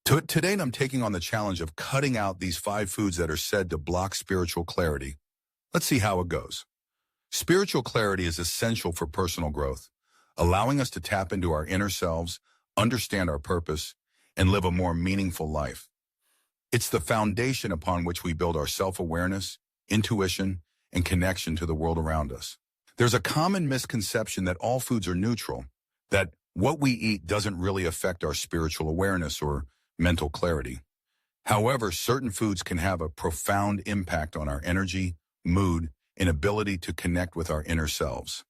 Today, I'm taking on the challenge of cutting out these 5 foods that are said to block spiritual clarity. Let's see how it goes. Spiritual clarity is essential for personal growth, allowing us to tap into our inner selves, understand our purpose, and live a more meaningful life. It's the foundation upon which we build our self-awareness, intuition, and connection to the world around us. There's a common misconception that all foods are neutral, that what we eat doesn't really affect our spiritual awareness or mental clarity. However, certain foods can have a profound impact on our energy, mood, and ability to connect with our inner selves.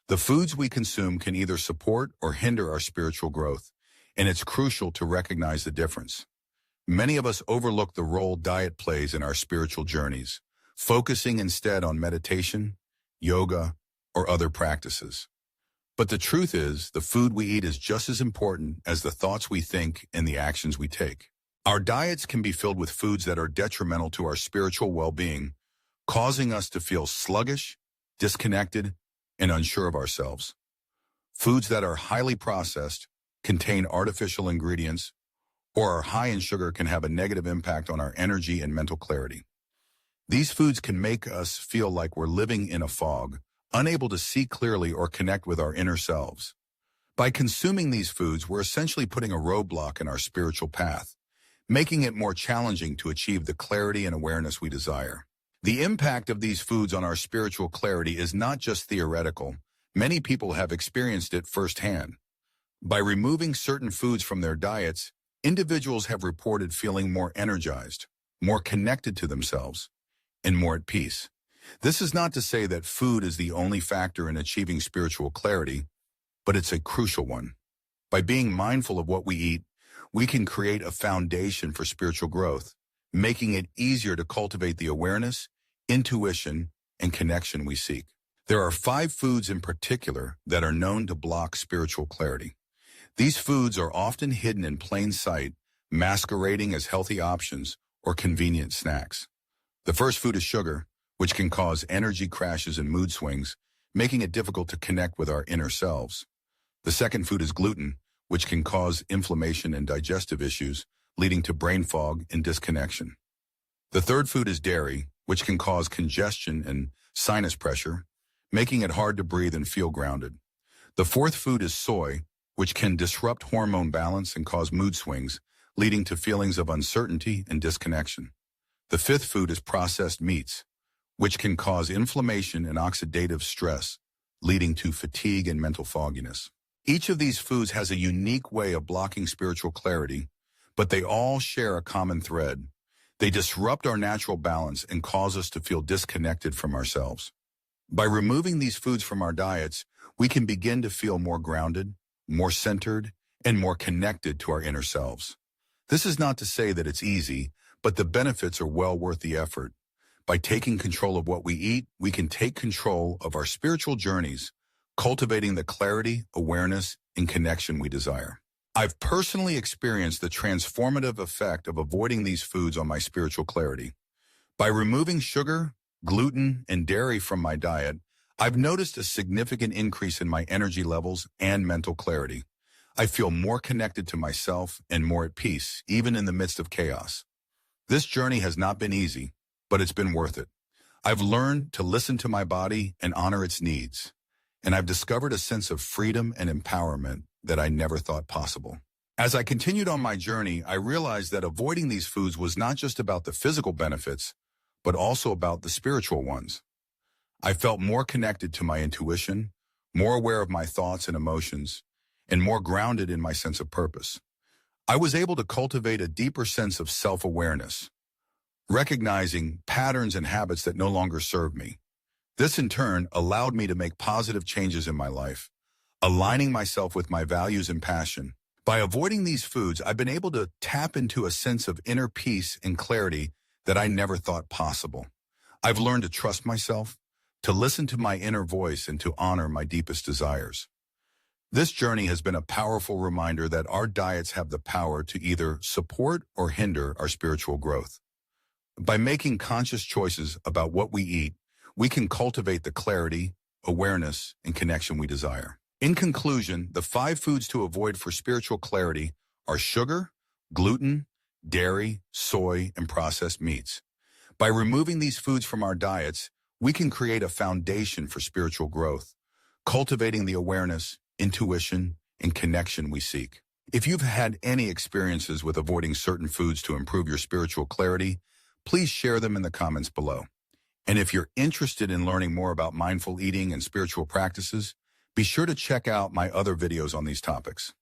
The foods we consume can either support or hinder our spiritual growth, and it's crucial to recognize the difference. Many of us overlook the role diet plays in our spiritual journeys, focusing instead on meditation, yoga, or other practices. But the truth is, the food we eat is just as important as the thoughts we think and the actions we take. Our diets can be filled with foods that are detrimental to our spiritual well-being, causing us to feel sluggish, disconnected, and unsure of ourselves. Foods that are highly processed, contain artificial ingredients, or are high in sugar can have a negative impact on our energy and mental clarity. These foods can make us feel like we're living in a fog, unable to see clearly or connect with our inner selves. By consuming these foods, we're essentially putting a roadblock in our spiritual path, making it more challenging to achieve the clarity and awareness we desire. The impact of these foods on our spiritual clarity is not just theoretical. Many people have experienced it firsthand. By removing certain foods from their diets, individuals have reported feeling more energized, more connected to themselves, and more at peace. This is not to say that food is the only factor in achieving spiritual clarity, but it's a crucial one. By being mindful of what we eat, we can create a foundation for spiritual growth, making it easier to cultivate the awareness, intuition, and connection we seek. There are 5 foods in particular that are known to block spiritual clarity. These foods are often hidden in plain sight, masquerading as healthy options or convenient snacks. The first food is sugar, which can cause energy crashes and mood swings, making it difficult to connect with our inner selves. The second food is gluten, which can cause inflammation and digestive issues, leading to brain fog and disconnection. The third food is dairy, which can cause congestion and sinus pressure, making it hard to breathe and feel grounded. The fourth food is soy, which can disrupt hormone balance and cause mood swings, leading to feelings of uncertainty and disconnection. The fifth food is processed meats, which can cause inflammation and oxidative stress, leading to fatigue and mental fogginess. Each of these foods has a unique way of blocking spiritual clarity, but they all share a common thread. They disrupt our natural balance and cause us to feel disconnected from ourselves. By removing these foods from our diets, we can begin to feel more grounded, more centered, and more connected to our inner selves. This is not to say that it's easy, but the benefits are well worth the effort. By taking control of what we eat, we can take control of our spiritual journeys, cultivating the clarity, awareness, and connection we desire. I've personally experienced the transformative effect of avoiding these foods on my spiritual clarity. By removing sugar, gluten, and dairy from my diet, I've noticed a significant increase in my energy levels and mental clarity. I feel more connected to myself and more at peace, even in the midst of chaos. This journey has not been easy, but it's been worth it. I've learned to listen to my body and honor its needs, and I've discovered a sense of freedom and empowerment that I never thought possible. As I continued on my journey, I realized that avoiding these foods was not just about the physical benefits, but also about the spiritual ones. I felt more connected to my intuition, more aware of my thoughts and emotions, and more grounded in my sense of purpose. I was able to cultivate a deeper sense of self-awareness, recognizing patterns and habits that no longer serve me. This, in turn, allowed me to make positive changes in my life, aligning myself with my values and passion. By avoiding these foods, I've been able to tap into a sense of inner peace and clarity that I never thought possible. I've learned to trust myself, to listen to my inner voice, and to honor my deepest desires. This journey has been a powerful reminder that our diets have the power to either support or hinder our spiritual growth. By making conscious choices about what we eat, we can cultivate the clarity, awareness, and connection we desire. In conclusion, the 5 foods to avoid for spiritual clarity are sugar, gluten, dairy, soy, and processed meats. By removing these foods from our diets, we can create a foundation for spiritual growth, cultivating the awareness, intuition, and connection we seek. If you've had any experiences with avoiding certain foods to improve your spiritual clarity, please share them in the comments below. And if you're interested in learning more about mindful eating and spiritual practices, be sure to check out my other videos on these topics.